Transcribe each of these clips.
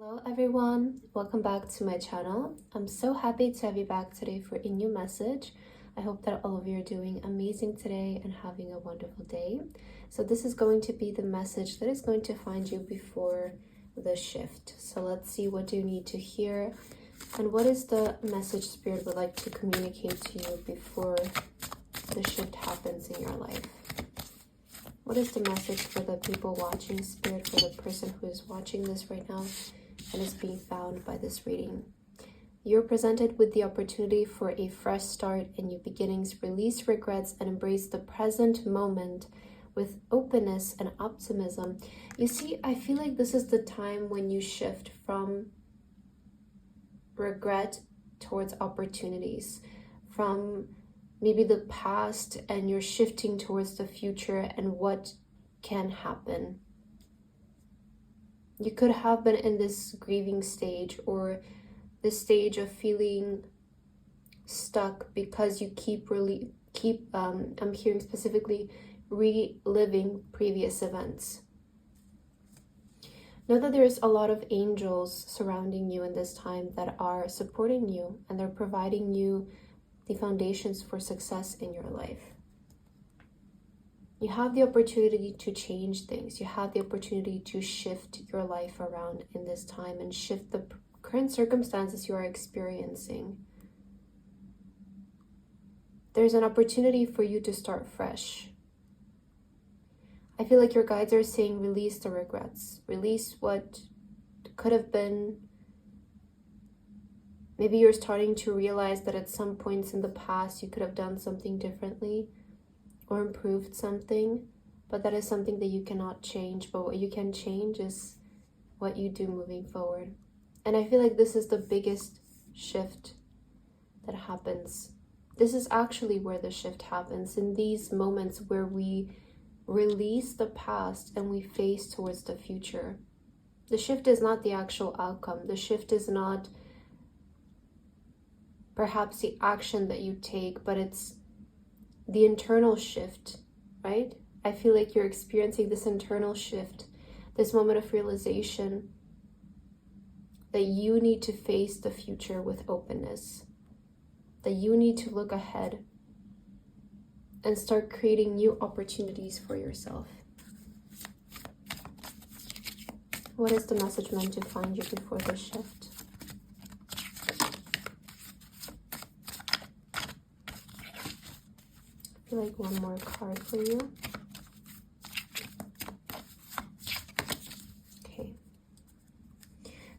Hello everyone, welcome back to my channel. I'm so happy to have you back today for a new message. I hope that all of you are doing amazing today and having a wonderful day. So this is going to be the message that is going to find you before the shift. So let's see, what do you need to hear and what is the message Spirit would like to communicate to you before the shift happens in your life. What is the message for the people watching, Spirit, for the person who is watching this right now and is being found by this reading? You're presented with the opportunity for a fresh start and new beginnings. Release regrets and embrace the present moment with openness and optimism. You see, I feel like this is the time when you shift from regret towards opportunities, from maybe the past, and you're shifting towards the future and what can happen. You could have been in this grieving stage or this stage of feeling stuck because you keep I'm hearing specifically reliving previous events. Know that there's a lot of angels surrounding you in this time that are supporting you, and they're providing you the foundations for success in your life. You have the opportunity to change things. You have the opportunity to shift your life around in this time and shift the current circumstances you are experiencing. There's an opportunity for you to start fresh. I feel like your guides are saying release the regrets. Release what could have been. Maybe you're starting to realize that at some points in the past you could have done something differently or improved something, but that is something that you cannot change. But what you can change is what you do moving forward. And I feel like this is the biggest shift that happens. This is actually where the shift happens, in these moments where we release the past and we face towards the future. The shift is not the actual outcome. The shift is not perhaps the action that you take, but it's the internal shift, right? I feel like you're experiencing this internal shift, this moment of realization that you need to face the future with openness, that you need to look ahead and start creating new opportunities for yourself. What is the message meant to find you before the shift? Like one more card for you. Okay.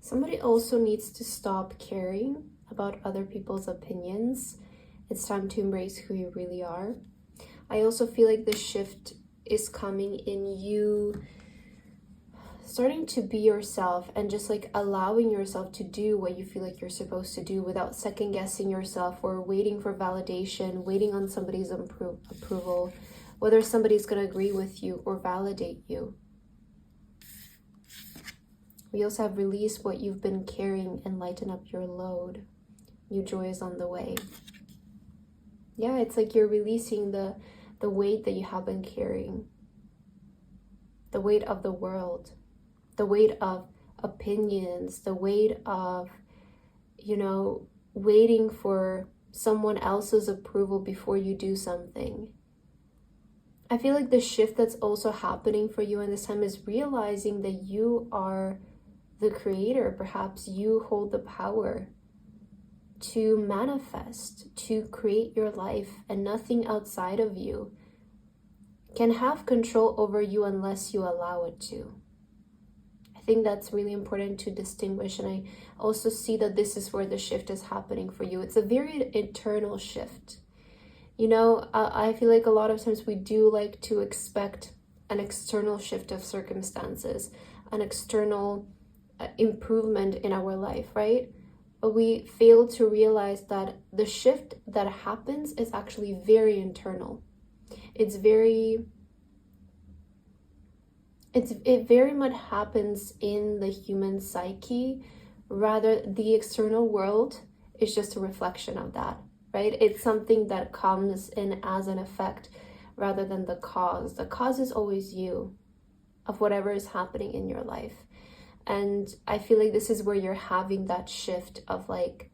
Somebody also needs to stop caring about other people's opinions. It's time to embrace who you really are. I also feel like the shift is coming in you starting to be yourself and just like allowing yourself to do what you feel like you're supposed to do without second guessing yourself or waiting for validation, waiting on somebody's approval, whether somebody's going to agree with you or validate you. We also have released what you've been carrying and lighten up your load. New joy is on the way. Yeah, it's like you're releasing the weight that you have been carrying, the weight of the world, the weight of opinions, the weight of, waiting for someone else's approval before you do something. I feel like the shift that's also happening for you in this time is realizing that you are the creator. Perhaps you hold the power to manifest, to create your life, and nothing outside of you can have control over you unless you allow it to. I think that's really important to distinguish, and I also see that this is where the shift is happening for you. It's a very internal shift. I feel like a lot of times we do like to expect an external shift of circumstances, an external improvement in our life, right? But we fail to realize that the shift that happens is actually very internal. It very much happens in the human psyche. Rather, the external world is just a reflection of that, right? It's something that comes in as an effect rather than the cause. The cause is always you, of whatever is happening in your life. And I feel like this is where you're having that shift of like,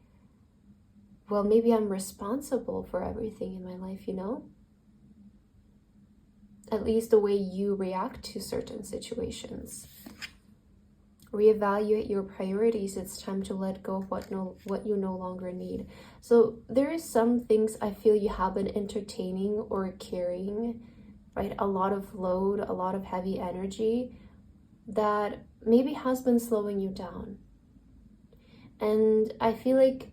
well, maybe I'm responsible for everything in my life, you know? At least the way you react to certain situations. Reevaluate your priorities. It's time to let go of what you no longer need. So there is some things I feel you have been entertaining or carrying, right? A lot of load, a lot of heavy energy that maybe has been slowing you down. And I feel like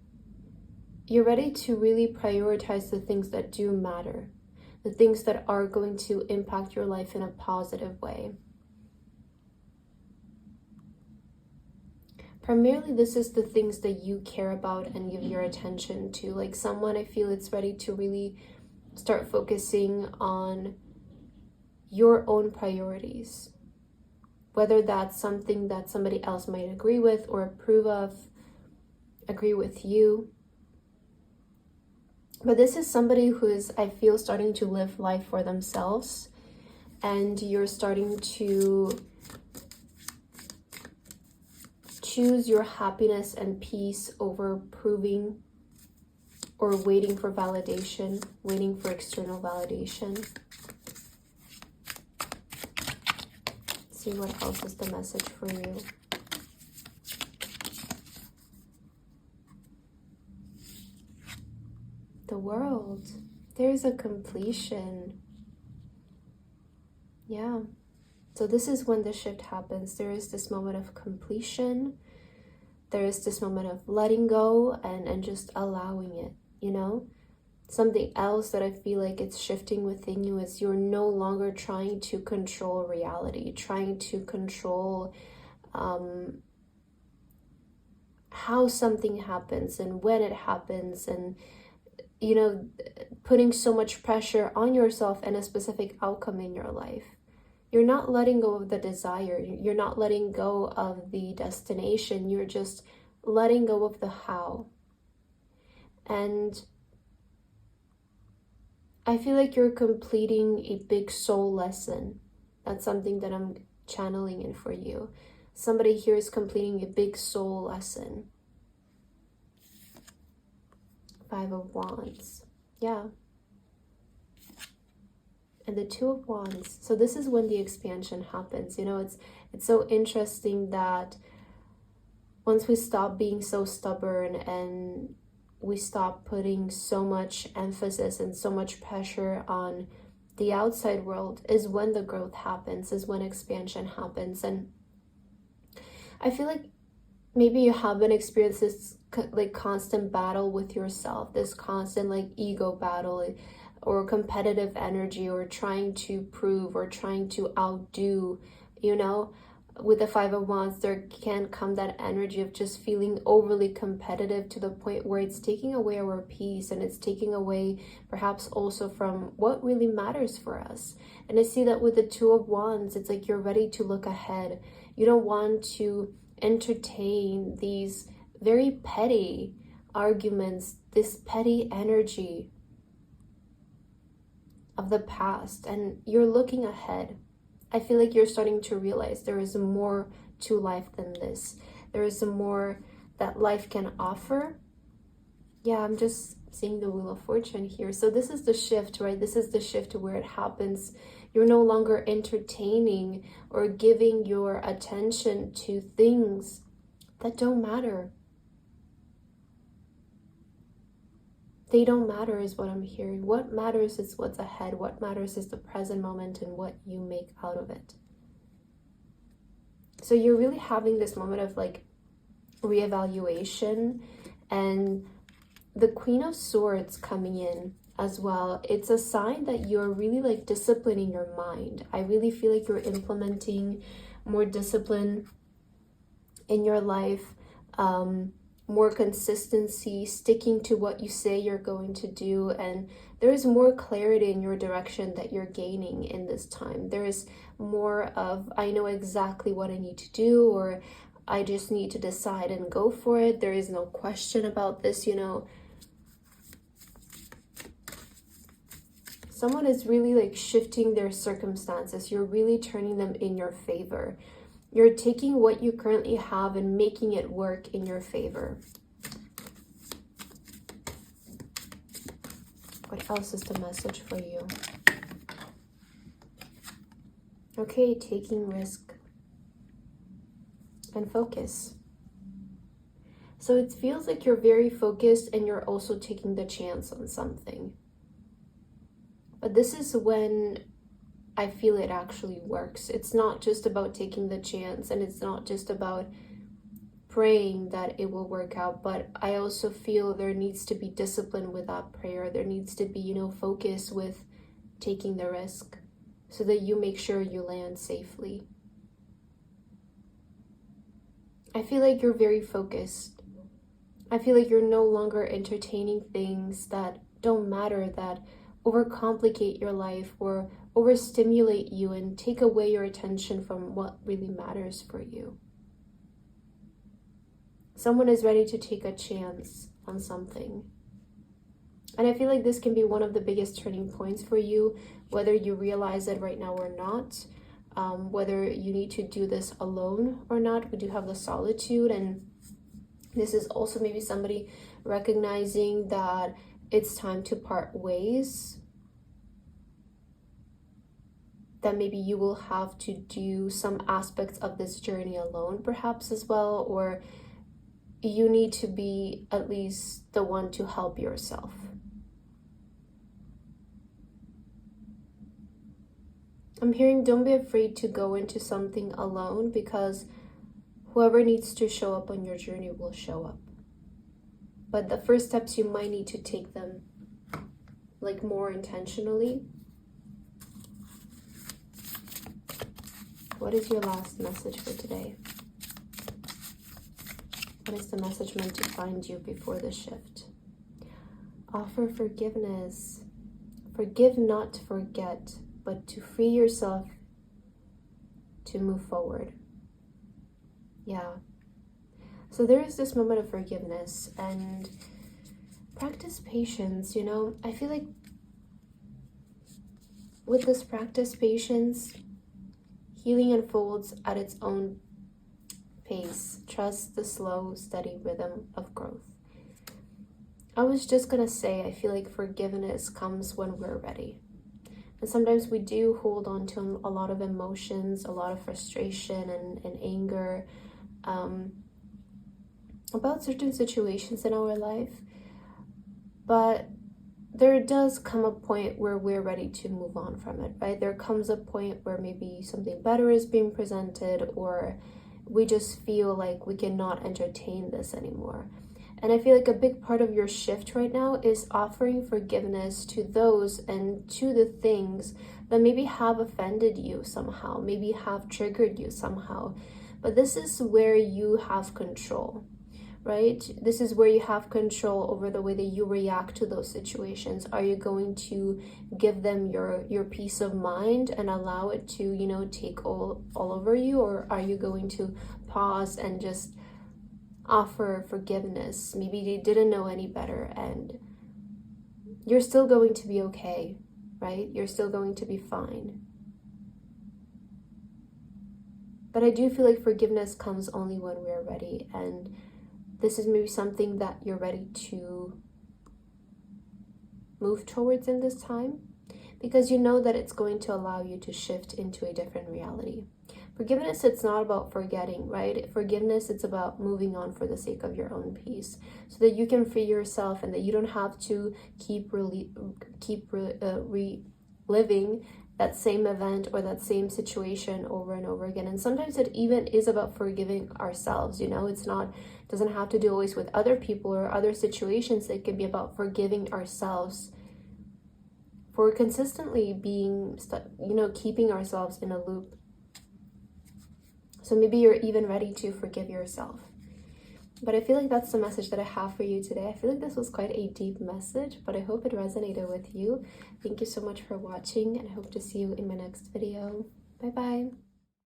you're ready to really prioritize the things that do matter, the things that are going to impact your life in a positive way. Primarily, this is the things that you care about and give your attention to. Like someone, I feel it's ready to really start focusing on your own priorities. Whether that's something that somebody else might agree with or approve of, agree with you. But this is somebody who is, I feel, starting to live life for themselves. And you're starting to choose your happiness and peace over proving or waiting for validation, waiting for external validation. Let's see what else is the message for you. The World. There's a completion. Yeah. So this is when the shift happens. There is this moment of completion. There is this moment of letting go and just allowing it, you know? Something else that I feel like it's shifting within you is you're no longer trying to control reality, trying to control how something happens and when it happens, and you know, putting so much pressure on yourself and a specific outcome in your life. You're not letting go of the desire. You're not letting go of the destination. You're just letting go of the how. And I feel like you're completing a big soul lesson. That's something that I'm channeling in for you. Somebody here is completing a big soul lesson. Five of Wands. Yeah. And the Two of Wands. So this is when the expansion happens. You know, it's so interesting that once we stop being so stubborn and we stop putting so much emphasis and so much pressure on the outside world, is when the growth happens, is when expansion happens. And I feel like maybe you haven't experienced this like constant battle with yourself, this constant like ego battle or competitive energy, or trying to prove or trying to outdo, you know. With the Five of Wands, there can come that energy of just feeling overly competitive to the point where it's taking away our peace, and it's taking away perhaps also from what really matters for us. And I see that with the Two of Wands, it's like you're ready to look ahead. You don't want to entertain these very petty arguments, this petty energy of the past, and you're looking ahead. I feel like you're starting to realize there is more to life than this. There is more that life can offer. Yeah, I'm just seeing the Wheel of Fortune here. So this is the shift, right? This is the shift to where it happens. You're no longer entertaining or giving your attention to things that don't matter. They don't matter is what I'm hearing. What matters is what's ahead. What matters is the present moment and what you make out of it. So you're really having this moment of like reevaluation, and the Queen of Swords coming in as well. It's a sign that you're really like disciplining your mind. I really feel like you're implementing more discipline in your life, more consistency, sticking to what you say you're going to do, and there is more clarity in your direction that you're gaining in this time. There is more of, I know exactly what I need to do, or I just need to decide and go for it. There is no question about this, you know. Someone is really like shifting their circumstances. You're really turning them in your favor. You're taking what you currently have and making it work in your favor. What else is the message for you? Okay, taking risk and focus. So it feels like you're very focused and you're also taking the chance on something. But this is when I feel it actually works. It's not just about taking the chance, and it's not just about praying that it will work out, but I also feel there needs to be discipline with that prayer. There needs to be, focus with taking the risk so that you make sure you land safely. I feel like you're very focused. I feel like you're no longer entertaining things that don't matter, that overcomplicate your life or overstimulate you and take away your attention from what really matters for you. Someone is ready to take a chance on something. And I feel like this can be one of the biggest turning points for you, whether you realize it right now or not, whether you need to do this alone or not. We do have the solitude, and this is also maybe somebody recognizing that it's time to part ways, that maybe you will have to do some aspects of this journey alone perhaps as well, or you need to be at least the one to help yourself. I'm hearing don't be afraid to go into something alone, because whoever needs to show up on your journey will show up. But the first steps, you might need to take them like more intentionally. What is your last message for today? What is the message meant to find you before the shift? Offer forgiveness. Forgive, not to forget, but to free yourself to move forward. Yeah. So there is this moment of forgiveness and practice patience. I feel like with this practice patience, healing unfolds at its own pace. Trust the slow, steady rhythm of growth. I was just gonna say, I feel like forgiveness comes when we're ready. And sometimes we do hold on to a lot of emotions, a lot of frustration and anger about certain situations in our life. But there does come a point where we're ready to move on from it, right? There comes a point where maybe something better is being presented, or we just feel like we cannot entertain this anymore. And I feel like a big part of your shift right now is offering forgiveness to those and to the things that maybe have offended you somehow, maybe have triggered you somehow. But this is where you have control, right? This is where you have control over the way that you react to those situations. Are you going to give them your peace of mind and allow it to, take all over you? Or are you going to pause and just offer forgiveness? Maybe they didn't know any better, and you're still going to be okay, right? You're still going to be fine. But I do feel like forgiveness comes only when we're ready, and this is maybe something that you're ready to move towards in this time, because you know that it's going to allow you to shift into a different reality. Forgiveness, it's not about forgetting, right? Forgiveness, it's about moving on for the sake of your own peace, so that you can free yourself and that you don't have to keep reliving that same event or that same situation over and over again. And sometimes it even is about forgiving ourselves. Doesn't have to do always with other people or other situations. It can be about forgiving ourselves for consistently being keeping ourselves in a loop. So maybe you're even ready to forgive yourself. But I feel like that's the message that I have for you today. I feel like this was quite a deep message, but I hope it resonated with you. Thank you so much for watching, and I hope to see you in my next video. Bye bye.